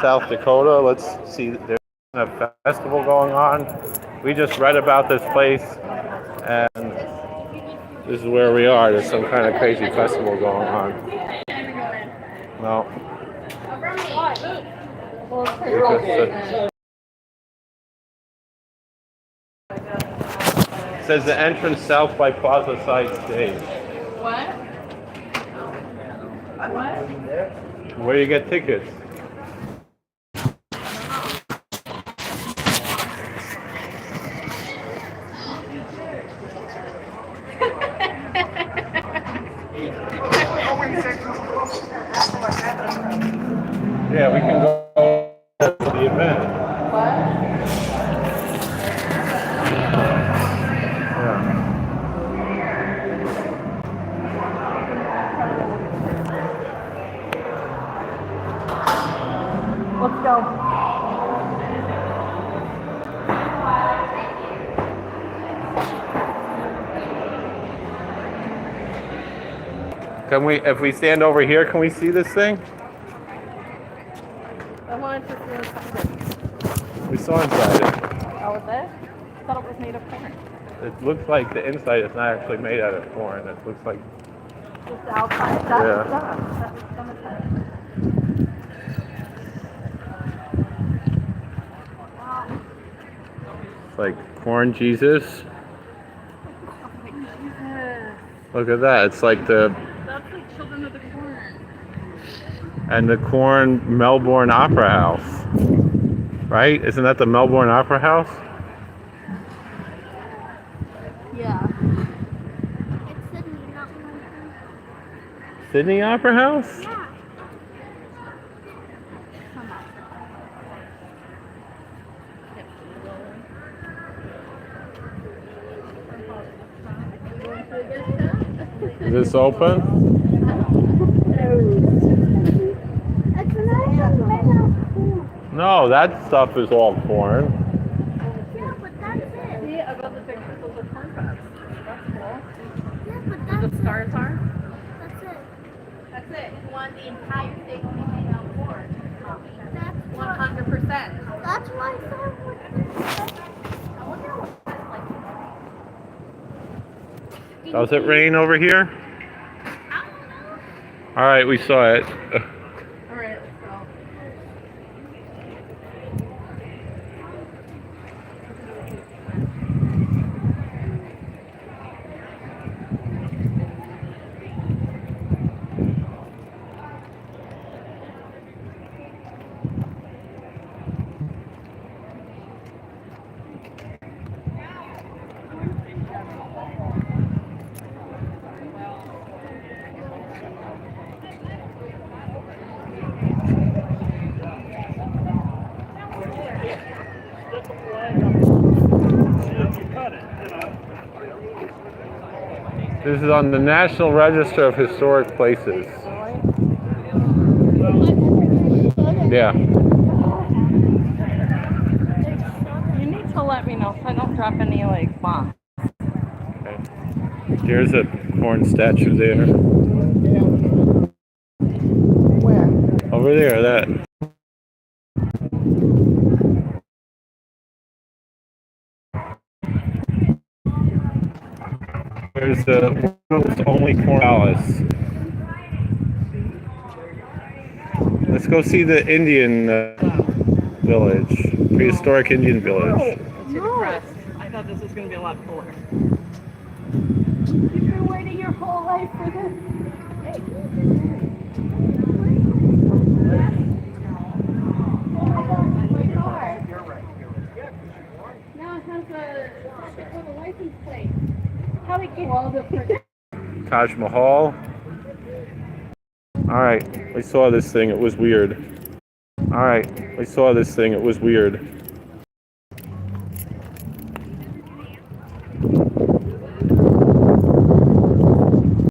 South Dakota. Let's see, there's a festival going on. We just read about this place, and this is where we are. There's some kind of crazy festival going on. No. It says the entrance south by Plaza Side Stage. What? Where do you get tickets? Yeah, we can go to the event. What? Yeah. Let's go. Can we, if we stand over here, can we see this thing? I wanted to see inside. We saw inside it. Oh, was it? I thought it was made of corn. It looks like the inside is not actually made out of corn. It looks like, Just the outside. That's Yeah. stuff. That's cemetery. it's like corn Jesus. Oh my Jesus. Look at that. It's like the, That's like Children of the Corn. and the corn Melbourne Opera House. Right? Isn't that the Melbourne Opera House? Yeah. It's Sydney, not Melbourne. Sydney Opera House? Yeah. Is this open? It's not made of corn. No, that stuff is all corn. Yeah, but that's it. See, I got the pictures of the corn fest. That's cool. Yeah, but The that's stars are? That's it. That's it. You want the entire thing to be made out of corn. That's 100%. That's why I thought it would be. I wonder what that's like. Does it rain over here? I don't know. All right, we saw it. All right, let's go. This is on the National Register of Historic Places. Yeah. You need to let me know so I don't drop any like bombs. Okay. There's a corn statue there. Where? Over there, that. There's the world's only corn palace. Let's go see the Indian village, prehistoric Indian village. Too depressed. I thought this was going to be a lot cooler. You've been waiting your whole life for this. Now it has a Dakota license plate. How it get all the Taj Mahal. All right, we saw this thing. It was weird. All right, we saw this thing. It was weird.